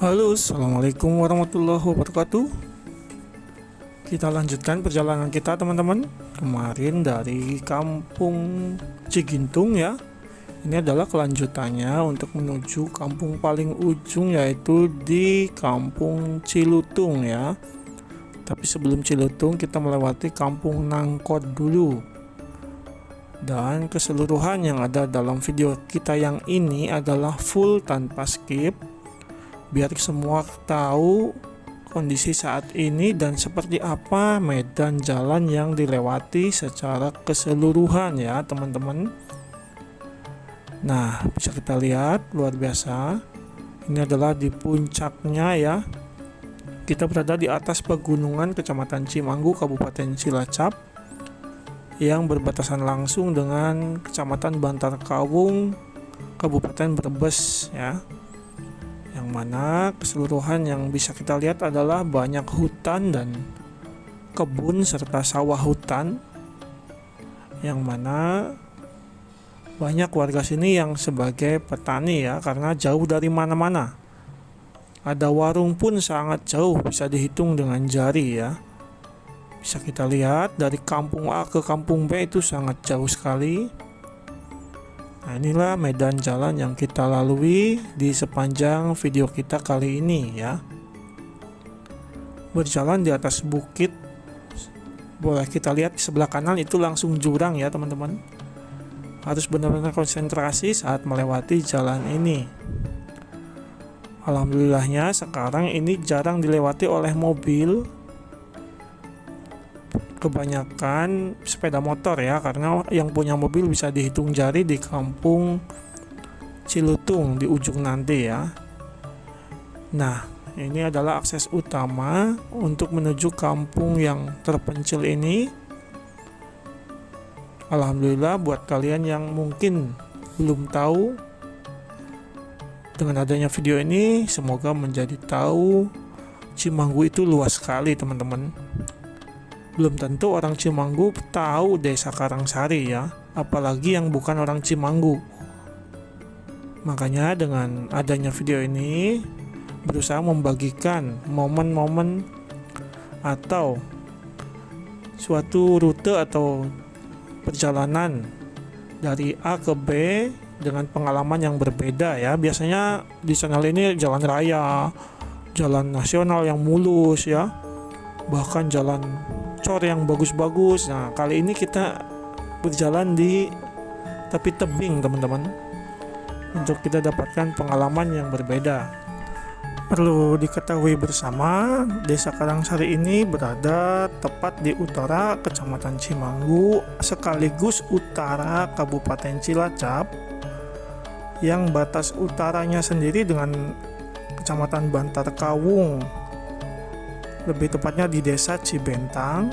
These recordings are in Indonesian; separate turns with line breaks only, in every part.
Halo, assalamualaikum warahmatullahi wabarakatuh. Kita lanjutkan perjalanan kita, teman-teman. Kemarin dari Kampung Cigintung ya. Ini adalah kelanjutannya untuk menuju kampung paling ujung, yaitu di Kampung Cilutung ya. Tapi sebelum Cilutung kita melewati Kampung Nangkot dulu. Dan keseluruhan yang ada dalam video kita yang ini adalah full tanpa skip, biar semua tahu kondisi saat ini dan seperti apa medan jalan yang dilewati secara keseluruhan ya teman-teman. Nah, bisa kita lihat luar biasa. Ini adalah di puncaknya ya. Kita berada di atas pegunungan Kecamatan Cimanggu, Kabupaten Cilacap, yang berbatasan langsung dengan Kecamatan Bantar Kawung, Kabupaten Brebes ya. Yang mana keseluruhan yang bisa kita lihat adalah banyak hutan dan kebun serta sawah hutan, yang mana banyak warga sini yang sebagai petani ya, karena jauh dari mana-mana. Ada warung pun sangat jauh, bisa dihitung dengan jari ya. Bisa kita lihat dari kampung A ke kampung B itu sangat jauh sekali. Nah, inilah medan jalan yang kita lalui di sepanjang video kita kali ini ya. Berjalan di atas bukit. Boleh kita lihat di sebelah kanan itu langsung jurang ya teman-teman. Harus benar-benar konsentrasi saat melewati jalan ini. Alhamdulillahnya sekarang ini jarang dilewati oleh mobil. Kebanyakan sepeda motor ya, karena yang punya mobil bisa dihitung jari di Kampung Cilutung di ujung nanti ya. Nah, ini adalah akses utama untuk menuju kampung yang terpencil ini. Alhamdulillah buat kalian yang mungkin belum tahu, dengan adanya video ini semoga menjadi tahu Cimanggu itu luas sekali teman-teman. Belum tentu orang Cimanggu tahu Desa Karangsari ya, apalagi yang bukan orang Cimanggu. Makanya dengan adanya video ini berusaha membagikan momen-momen atau suatu rute atau perjalanan dari A ke B dengan pengalaman yang berbeda ya. Biasanya di channel ini jalan raya, jalan nasional yang mulus ya, bahkan jalan cor yang bagus-bagus. Nah, kali ini kita berjalan di tepi tebing teman-teman, untuk kita dapatkan pengalaman yang berbeda. Perlu diketahui bersama, Desa Karangsari ini berada tepat di utara Kecamatan Cimanggu sekaligus utara Kabupaten Cilacap, yang batas utaranya sendiri dengan Kecamatan Bantar Kawung, lebih tepatnya di Desa Cibentang.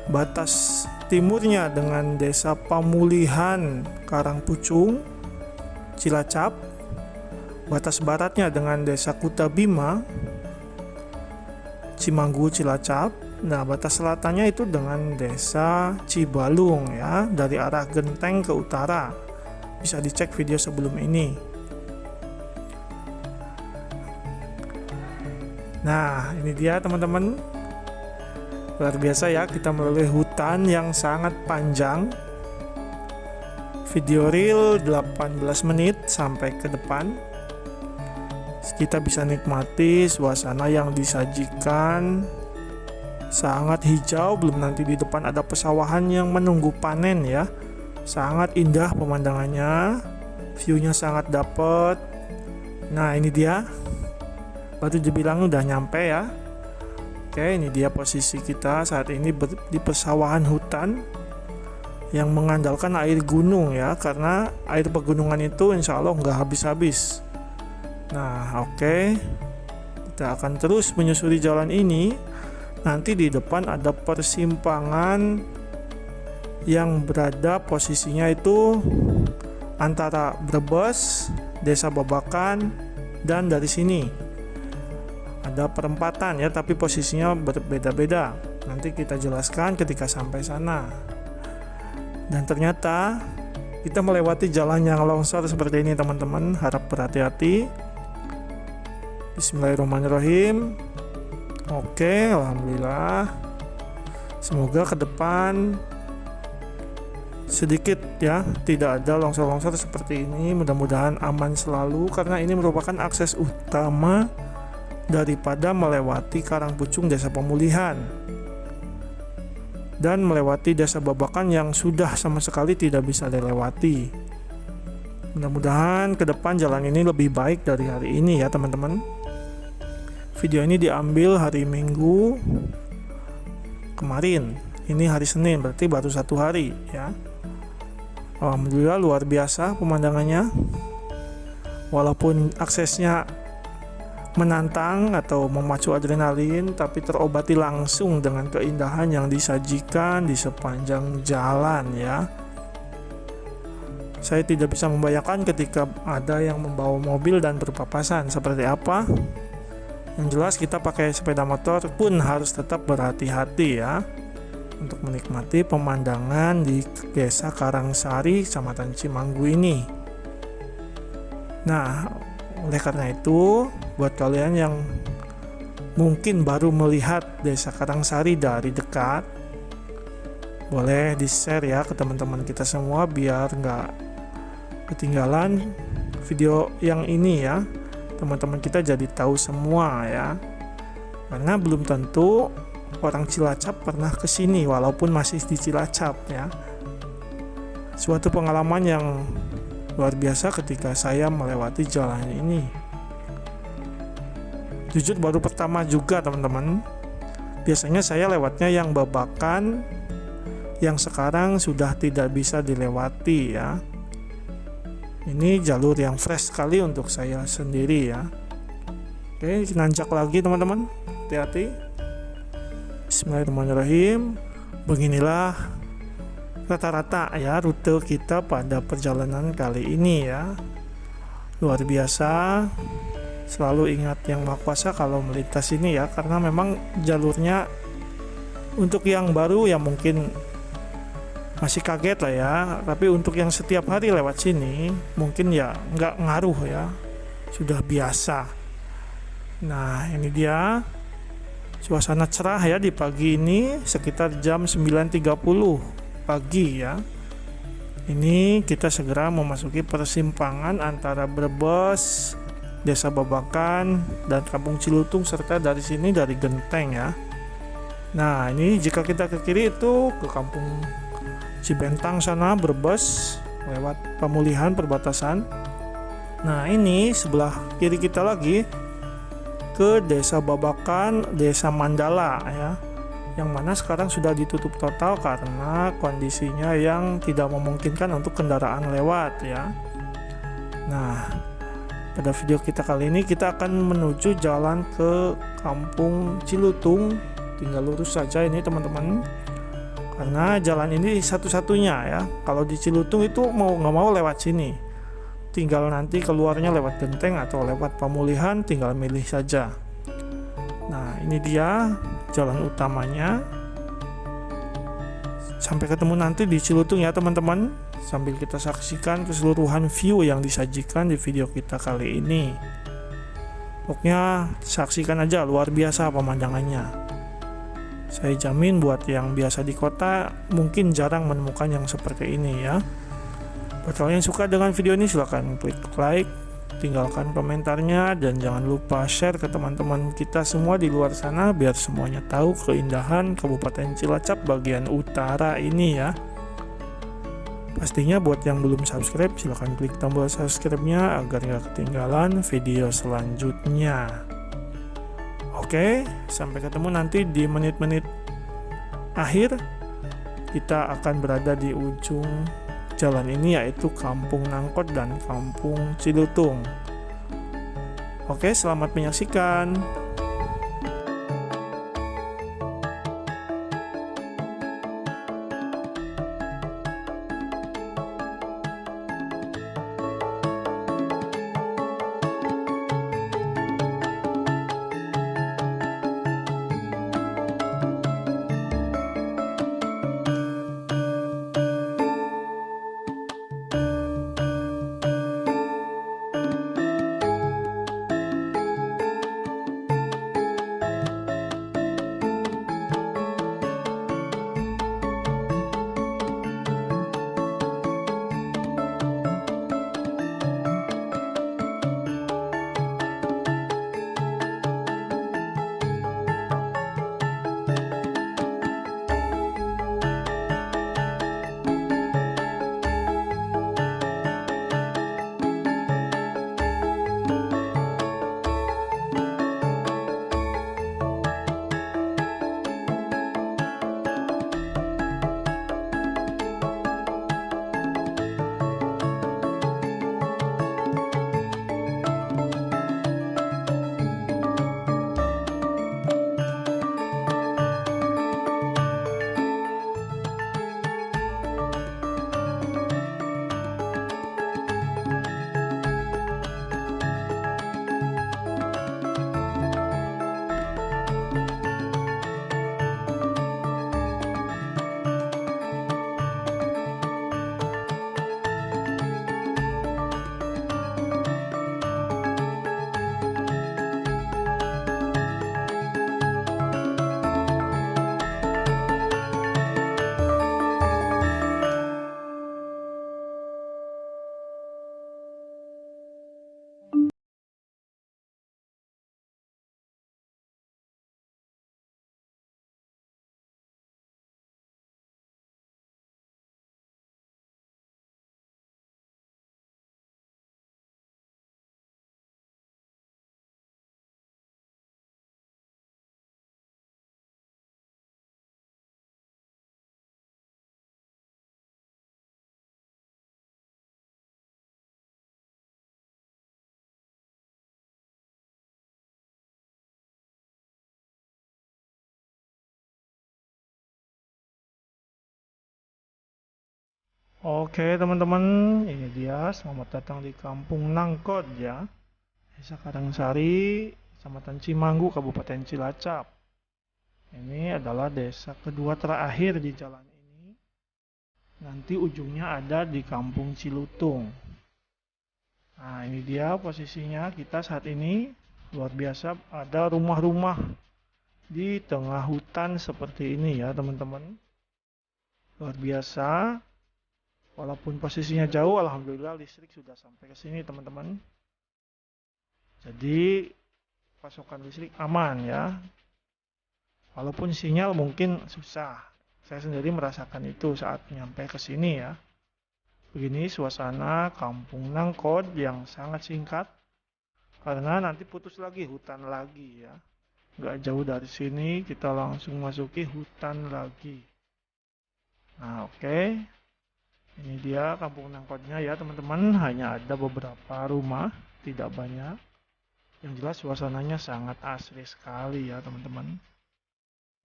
Batas timurnya dengan Desa Pamulihan Karangpucung, Cilacap. Batas baratnya dengan Desa Kutabima, Cimanggu, Cilacap. Nah, batas selatannya itu dengan Desa Cibalung ya, dari arah Genteng ke utara. Bisa dicek video sebelum ini. Nah, ini dia teman-teman. Luar biasa ya, kita melalui hutan yang sangat panjang. Video real 18 menit sampai ke depan. Kita bisa nikmati suasana yang disajikan sangat hijau, belum nanti di depan ada pesawahan yang menunggu panen ya. Sangat indah pemandangannya, view-nya sangat dapet. Nah, ini dia, Batu Jebilang udah nyampe ya. Oke, ini dia posisi kita saat ini di persawahan hutan yang mengandalkan air gunung ya, karena air pegunungan itu insya Allah nggak habis-habis. Nah, oke, kita akan terus menyusuri jalan ini. Nanti di depan ada persimpangan yang berada posisinya itu antara Brebes, Desa Babakan, dan dari sini ada perempatan ya, tapi posisinya berbeda-beda. Nanti kita jelaskan ketika sampai sana. Dan ternyata kita melewati jalan yang longsor seperti ini teman-teman, harap berhati-hati. Bismillahirrahmanirrahim. Oke, alhamdulillah. Semoga ke depan sedikit ya tidak ada longsor-longsor seperti ini. Mudah-mudahan aman selalu karena ini merupakan akses utama daripada melewati Karangpucung Desa Pemulihan dan melewati Desa Babakan yang sudah sama sekali tidak bisa dilewati. Mudah-mudahan ke depan jalan ini lebih baik dari hari ini ya teman-teman. Video ini diambil hari Minggu kemarin. Ini hari Senin, berarti baru 1 hari ya. Alhamdulillah luar biasa pemandangannya. Walaupun aksesnya menantang atau memacu adrenalin, tapi terobati langsung dengan keindahan yang disajikan di sepanjang jalan ya. Saya tidak bisa membayangkan ketika ada yang membawa mobil dan berpapasan seperti apa. Yang jelas kita pakai sepeda motor pun harus tetap berhati-hati ya untuk menikmati pemandangan di Desa Karangsari, Kecamatan Cimanggu ini. Nah, oleh karena itu, buat kalian yang mungkin baru melihat Desa Karangsari dari dekat, boleh di-share ya ke teman-teman kita semua biar nggak ketinggalan video yang ini ya. Teman-teman kita jadi tahu semua ya. Karena belum tentu orang Cilacap pernah ke sini walaupun masih di Cilacap ya. Suatu pengalaman yang luar biasa ketika saya melewati jalan ini. Jujur baru pertama juga teman-teman. Biasanya saya lewatnya yang Babakan yang sekarang sudah tidak bisa dilewati ya. Ini jalur yang fresh sekali untuk saya sendiri ya. Oke, nanjak lagi teman-teman. Hati-hati. Bismillahirrahmanirrahim. Beginilah rata-rata ya rute kita pada perjalanan kali ini ya. Luar biasa. Selalu ingat Yang Maha Kuasa kalau melintas ini ya, karena memang jalurnya untuk yang baru ya mungkin masih kaget lah ya, tapi untuk yang setiap hari lewat sini mungkin ya nggak ngaruh ya, sudah biasa. Nah ini dia suasana cerah ya di pagi ini sekitar jam 9.30 pagi ya. Ini kita segera memasuki persimpangan antara Brebes, Desa Babakan, dan Kampung Cilutung, serta dari sini dari Genteng ya. Nah ini jika kita ke kiri itu ke Kampung Cibentang sana Brebes lewat Pemulihan perbatasan. Nah ini sebelah kiri kita lagi ke Desa Babakan, Desa Mandala ya, yang mana sekarang sudah ditutup total karena kondisinya yang tidak memungkinkan untuk kendaraan lewat ya. Nah pada video kita kali ini kita akan menuju jalan ke Kampung Cilutung. Tinggal lurus saja ini teman-teman, karena jalan ini satu-satunya ya. Kalau di Cilutung itu mau nggak mau lewat sini, tinggal nanti keluarnya lewat Genteng atau lewat Pemulihan, tinggal milih saja. Nah ini dia jalan utamanya. Sampai ketemu nanti di Cilutung ya teman-teman, sambil kita saksikan keseluruhan view yang disajikan di video kita kali ini. Pokoknya saksikan aja, luar biasa pemandangannya. Saya jamin buat yang biasa di kota mungkin jarang menemukan yang seperti ini ya. Buat kalian yang suka dengan video ini silahkan klik like, tinggalkan komentarnya, dan jangan lupa share ke teman-teman kita semua di luar sana biar semuanya tahu keindahan Kabupaten Cilacap bagian utara ini ya. Pastinya buat yang belum subscribe silahkan klik tombol subscribe-nya agar gak ketinggalan video selanjutnya. Oke, sampai ketemu nanti di menit-menit akhir. Kita akan berada di ujung jalan ini yaitu Kampung Nangkot dan Kampung Cilutung. Oke, selamat menyaksikan. Oke teman-teman, ini dia. Selamat datang di Kampung Nangkot ya. Desa Karangsari, Kecamatan Cimanggu, Kabupaten Cilacap. Ini adalah desa kedua terakhir di jalan ini. Nanti ujungnya ada di Kampung Cilutung. Nah, ini dia posisinya kita saat ini. Luar biasa, ada rumah-rumah di tengah hutan seperti ini ya teman-teman. Luar biasa. Walaupun posisinya jauh, alhamdulillah listrik sudah sampai ke sini teman-teman. Jadi pasokan listrik aman ya. Walaupun sinyal mungkin susah. Saya sendiri merasakan itu saat nyampe ke sini ya. Begini suasana Kampung Nangkot yang sangat singkat. Karena nanti putus lagi, hutan lagi ya. Nggak jauh dari sini, kita langsung masuki hutan lagi. Nah, oke. Ini dia Kampung Nangkotnya ya teman-teman. Hanya ada beberapa rumah, tidak banyak. Yang jelas suasananya sangat asri sekali ya teman-teman.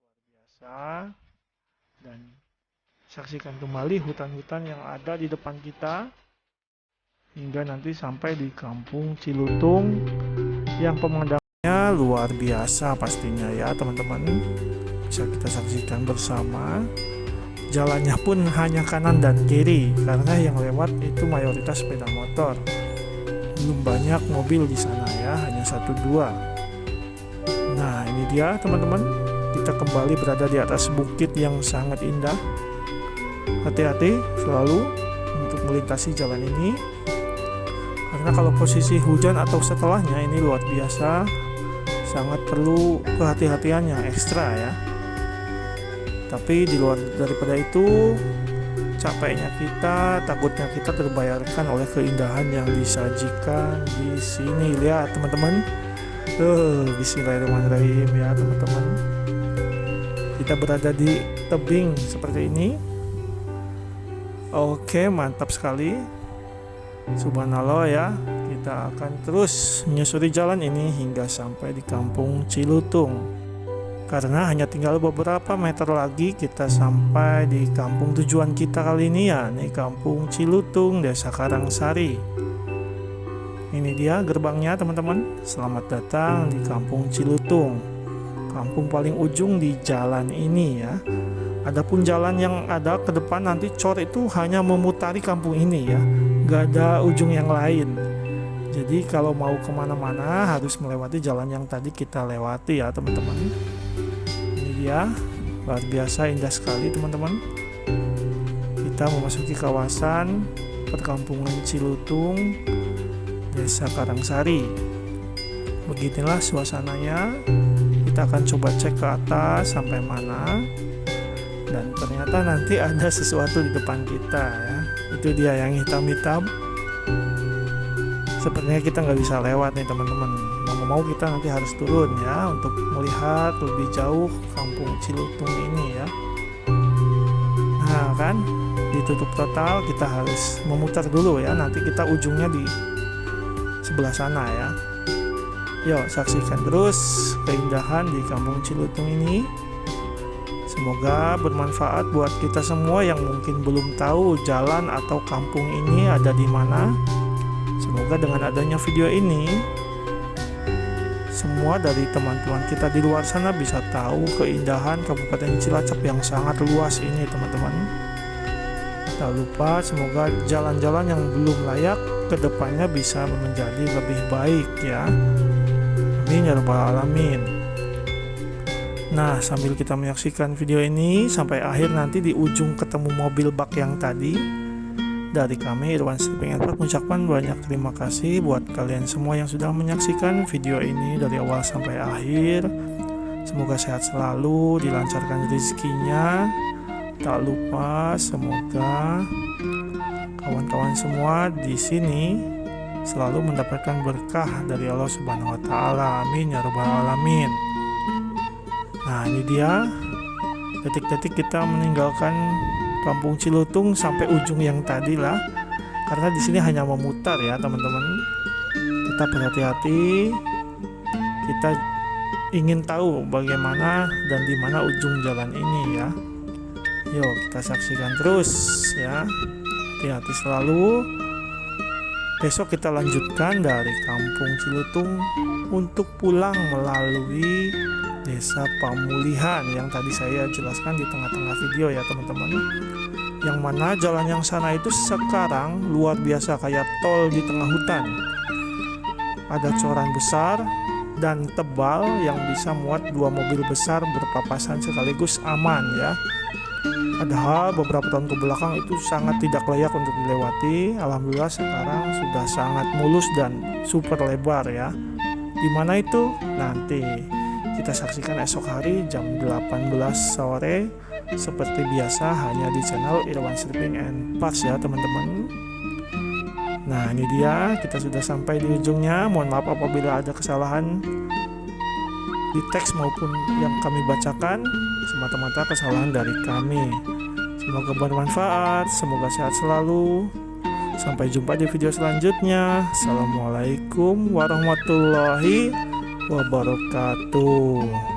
Luar biasa. Dan saksikan kembali hutan-hutan yang ada di depan kita. Hingga nanti sampai di Kampung Cilutung. Yang pemandangannya luar biasa pastinya ya teman-teman. Bisa kita saksikan bersama. Jalannya pun hanya kanan dan kiri karena yang lewat itu mayoritas sepeda motor. Belum banyak mobil di sana ya, hanya 1-2. Nah, ini dia teman-teman. Kita kembali berada di atas bukit yang sangat indah. Hati-hati selalu untuk melintasi jalan ini. Karena kalau posisi hujan atau setelahnya ini luar biasa, sangat perlu kehati-hatian yang ekstra ya. Tapi di luar daripada itu, capeknya kita, takutnya kita terbayarkan oleh keindahan yang disajikan di sini. Lihat teman-teman. Bismillahirrahmanirrahim ya teman-teman. Kita berada di tebing seperti ini. Oke, mantap sekali. Subhanallah ya. Kita akan terus menyusuri jalan ini hingga sampai di Kampung Cilutung. Karena hanya tinggal beberapa meter lagi kita sampai di kampung tujuan kita kali ini ya, nih Kampung Cilutung, Desa Karangsari. Ini dia gerbangnya teman-teman. Selamat datang di Kampung Cilutung, kampung paling ujung di jalan ini ya. Adapun jalan yang ada ke depan nanti cor itu hanya memutari kampung ini ya, gak ada ujung yang lain. Jadi kalau mau kemana-mana harus melewati jalan yang tadi kita lewati ya teman-teman. Ya, luar biasa indah sekali teman-teman. Kita memasuki kawasan perkampungan Cilutung, Desa Karangsari. Beginilah suasananya. Kita akan coba cek ke atas sampai mana. Dan ternyata nanti ada sesuatu di depan kita ya. Itu dia yang hitam-hitam. Sepertinya kita nggak bisa lewat nih teman-teman. Mau kita nanti harus turun ya untuk melihat lebih jauh kampung Cilutung ini ya. Nah kan ditutup total, kita harus memutar dulu ya. Nanti kita ujungnya di sebelah sana ya. Yuk saksikan terus keindahan di kampung Cilutung ini. Semoga bermanfaat buat kita semua yang mungkin belum tahu jalan atau kampung ini ada di mana. Semoga dengan adanya video ini semua dari teman-teman kita di luar sana bisa tahu keindahan Kabupaten Cilacap yang sangat luas ini teman-teman. Tak lupa semoga jalan-jalan yang belum layak kedepannya bisa menjadi lebih baik ya. Amin ya rabbal alamin. Nah sambil kita menyaksikan video ini sampai akhir nanti di ujung ketemu mobil bak yang tadi. Dari kami Irwan Stripping Edward mengucapkan banyak terima kasih buat kalian semua yang sudah menyaksikan video ini dari awal sampai akhir. Semoga sehat selalu, dilancarkan rezekinya. Tak lupa semoga kawan-kawan semua di sini selalu mendapatkan berkah dari Allah Subhanahu wa taala. Amin ya rabbal alamin. Nah, ini dia detik-detik kita meninggalkan Kampung Cilutung sampai ujung yang tadi lah. Karena di sini hanya memutar ya teman-teman. Tetap berhati-hati. Kita ingin tahu bagaimana dan di mana ujung jalan ini ya. Yuk kita saksikan terus ya. hati-hati selalu. Besok kita lanjutkan dari Kampung Cilutung untuk pulang melalui Desa Pamulihan yang tadi saya jelaskan di tengah-tengah video ya teman-teman. Yang mana jalan yang sana itu sekarang luar biasa kayak tol di tengah hutan. Ada coran besar dan tebal yang bisa muat 2 mobil besar berpapasan sekaligus aman ya. Padahal beberapa tahun ke belakang itu sangat tidak layak untuk dilewati. Alhamdulillah sekarang sudah sangat mulus dan super lebar ya. Di mana itu? Nanti kita saksikan esok hari jam 18 sore seperti biasa hanya di channel Irwan Sleeping and Parts ya teman-teman. Nah ini dia, kita sudah sampai di ujungnya. Mohon maaf apabila ada kesalahan di teks maupun yang kami bacakan, semata-mata kesalahan dari kami. Semoga bermanfaat, semoga sehat selalu. Sampai jumpa di video selanjutnya. Assalamualaikum warahmatullahi wabarakatuh.